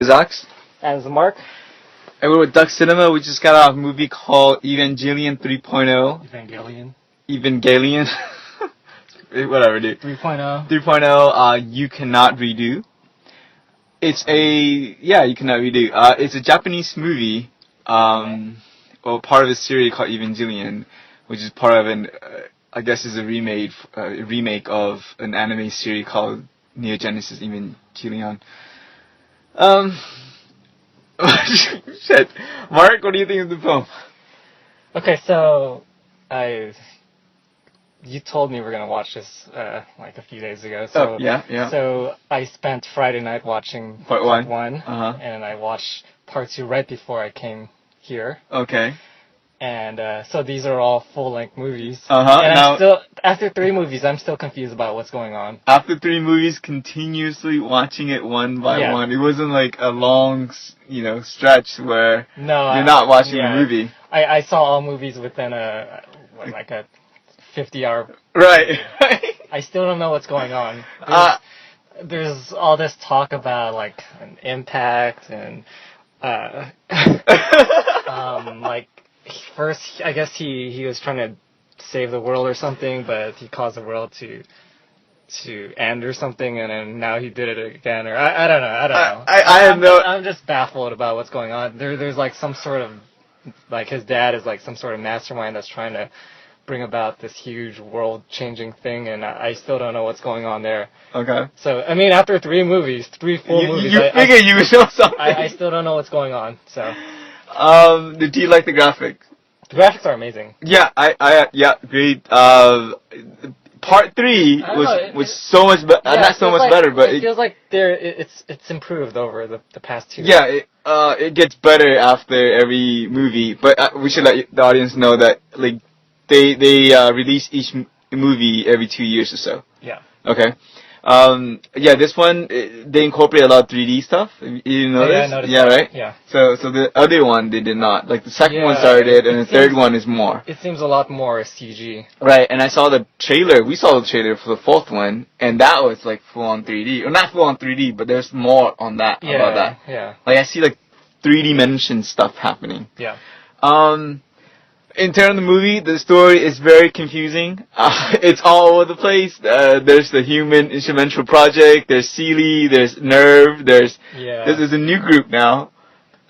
Alex. And Mark. And we're with Duck Cinema. We just got out a movie called Evangelion 3.0. Evangelion. Whatever, dude. 3.0. 3.0, You Cannot Redo. You cannot redo. It's a Japanese movie, part of a series called Evangelion, which is part of I guess is a remake of an anime series called Neo Genesis Evangelion. Shit. Mark, what do you think of the film? Okay, so you told me we were gonna watch this like a few days ago. So yeah. So I spent Friday night watching part one, and I watched part 2 right before I came here. Okay. And so these are all full-length movies. And I'm still, after 3 movies, I'm still confused about what's going on. After 3 movies, continuously watching it one by one. It wasn't like a long, stretch where you're not watching the movie. I saw all movies within a 50-hour. Right. I still don't know what's going on. There's all this talk about like an impact and like. First, I guess he was trying to save the world or something, but he caused the world to end or something, and then now he did it again. Or I don't know. I'm just baffled about what's going on. There's like some sort of like his dad is like some sort of mastermind that's trying to bring about this huge world-changing thing, and I still don't know what's going on there. Okay. So I mean, after 3 full movies, you figure you would know something. I still don't know what's going on. So. Do you like the graphics? The graphics are amazing. Yeah, great. Part 3 was so much better. Not so much better, but it feels like it's improved over the past 2. Yeah, it gets better after every movie. But we should let the audience know that like they release each movie every 2 years or so. Yeah. Okay. This one, they incorporate a lot of 3D stuff. You know this? Yeah, I noticed that. Right? Yeah. So the other one, they did not. Like, the second one started, and the third one is more. It seems a lot more CG. Right, and I saw the trailer. We saw the trailer for the 4th one, and that was, like, full-on 3D. Or not full-on 3D, but there's more on that, about that. Yeah. Like, I see, like, 3D stuff happening. Yeah. In terms of the movie, the story is very confusing. It's all over the place. There's the Human Instrumental Project, there's Sealy, there's Nerve, there's a new group now,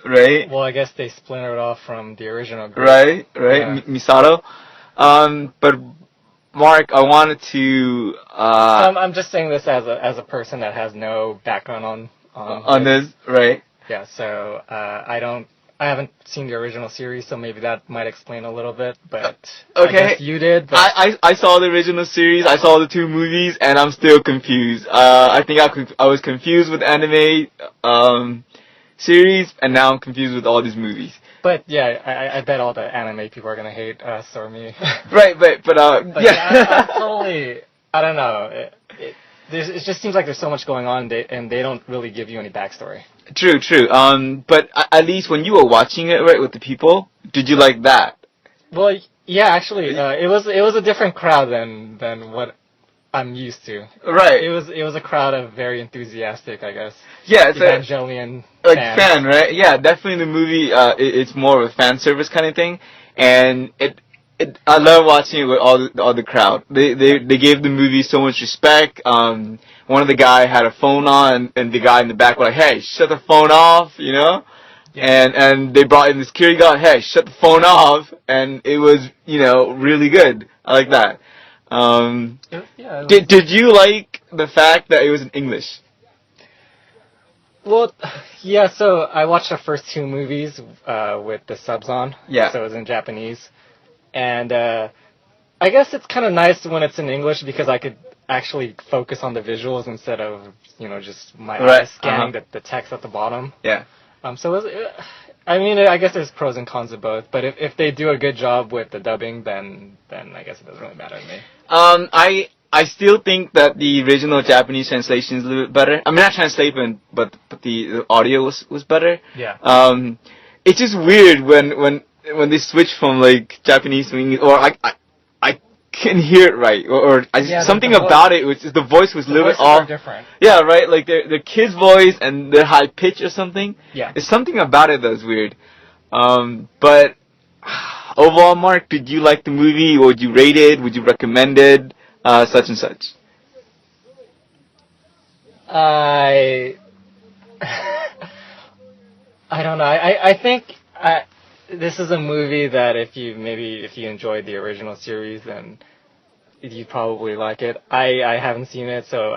right? Well, I guess they splintered off from the original group. Right, yeah. Misato. But Mark, I wanted to... I'm just saying this as a person that has no background on this, right? Yeah, so I haven't seen the original series, so maybe that might explain a little bit, but okay. I guess you did. But I saw the original series, I saw the 2 movies, and I'm still confused. I think I was confused with anime series, and now I'm confused with all these movies. But yeah, I bet all the anime people are gonna hate us or me. Right, but I'm totally, I don't know. It just seems like there's so much going on, and they don't really give you any backstory. True. But at least when you were watching it, right, with the people, did you like that? Well, yeah, actually, it was a different crowd than what I'm used to. Right. It was a crowd of very enthusiastic, I guess. Yeah, it's Evangelion fans. Fan, right? Yeah, definitely the movie. It's more of a fan service kind of thing, and I love watching it with all the crowd. They gave the movie so much respect. One of the guy had a phone on, and the guy in the back was like, "Hey, shut the phone off," Yeah. And they brought in the security guard. "Hey, shut the phone off," and it was really good. I like that. Did you like the fact that it was in English? Well, yeah. So I watched the first 2 movies with the subs on. Yeah. So it was in Japanese. And I guess it's kind of nice when it's in English because I could actually focus on the visuals instead of just my eyes scanning the text at the bottom. Yeah. I guess there's pros and cons of both. But if they do a good job with the dubbing, then I guess it doesn't really matter to me. I still think that the original Japanese translation is a little bit better. I mean, not translation, but the audio was better. Yeah. It's just weird when they switch from like Japanese to English, or I couldn't hear it right, something about it was the voice was a little bit off. Different. Yeah, right. Like the kid's voice and the high pitch or something. Yeah. There's something about it that's weird. But overall, Mark, did you like the movie? Would you rate it? Would you recommend it? Such and such. I don't know. I think this is a movie that if you enjoyed the original series, then you probably like it. I haven't seen it, so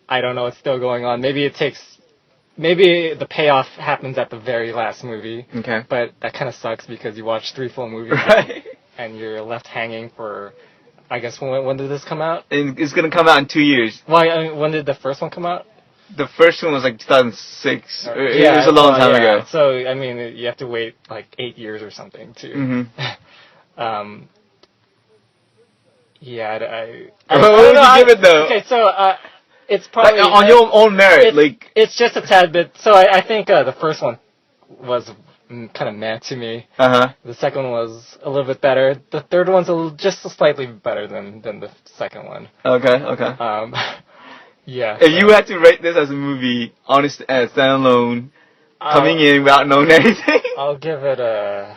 I don't know what's still going on. Maybe the payoff happens at the very last movie. Okay. But that kind of sucks because you watch 3 full movies right. and you're left hanging for, I guess, when did this come out? And it's gonna come out in 2 years. Well, I mean, when did the first one come out? The first one was like 2006. It was a long time ago. So, I mean, you have to wait like 8 years or something to... Mm-hmm. Yeah, what would you give it, though? Okay, so, it's probably... Like, on your own merit, It's just a tad bit... So, I think the first one was kind of meh to me. Uh-huh. The second one was a little bit better. The third one's just slightly better than the second one. Okay. Yeah. If you had to rate this as a movie, honest as standalone, coming in without knowing anything, I'll give it a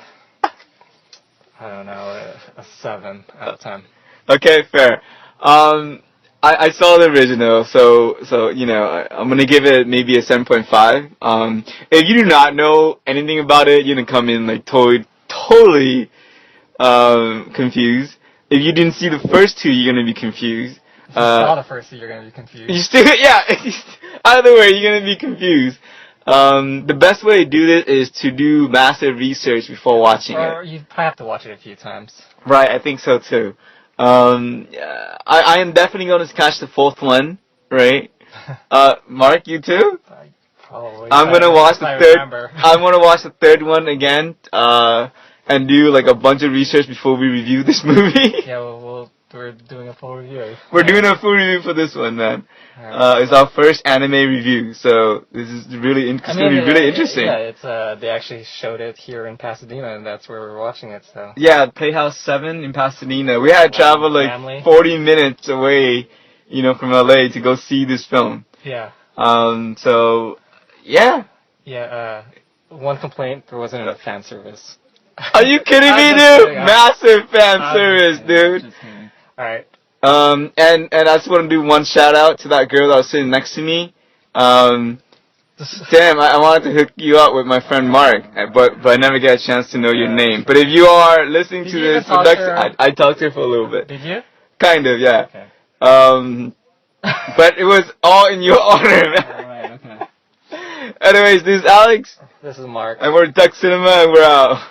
7 out of 10. Okay, fair. I saw the original, so I'm gonna give it maybe a 7.5. If you do not know anything about it, you're gonna come in like totally confused. If you didn't see the first two, you're gonna be confused. If you saw the first two, you're gonna be confused. Either way, you're gonna be confused. The best way to do this is to do massive research before watching it. Or you have to watch it a few times. Right, I think so too. I am definitely going to catch the fourth one, right? Mark, you too? Probably. I'm gonna watch the third. I'm gonna watch the third one again, and do like a bunch of research before we review this movie. Yeah, we're doing a full review. We're doing a full review for this one, man. It's our first anime review, so this is really interesting. Yeah, it's they actually showed it here in Pasadena, and that's where we're watching it. So yeah, Playhouse 7 in Pasadena. We had to travel like 40 minutes away, from LA to go see this film. Yeah. So yeah. Yeah. One complaint: there wasn't enough fan service. Are you kidding me, dude? Massive fan service, dude. Alright. And I just want to do one shout out to that girl that was sitting next to me. Damn, I wanted to hook you up with my friend Mark, but I never get a chance to know your name. But if you are listening to this, I talked to her for a little bit. Did you? Kind of, yeah. Okay. But it was all in your honor, man. Alright, okay. Anyways, this is Alex. This is Mark. And we're Duck Cinema, and we're out.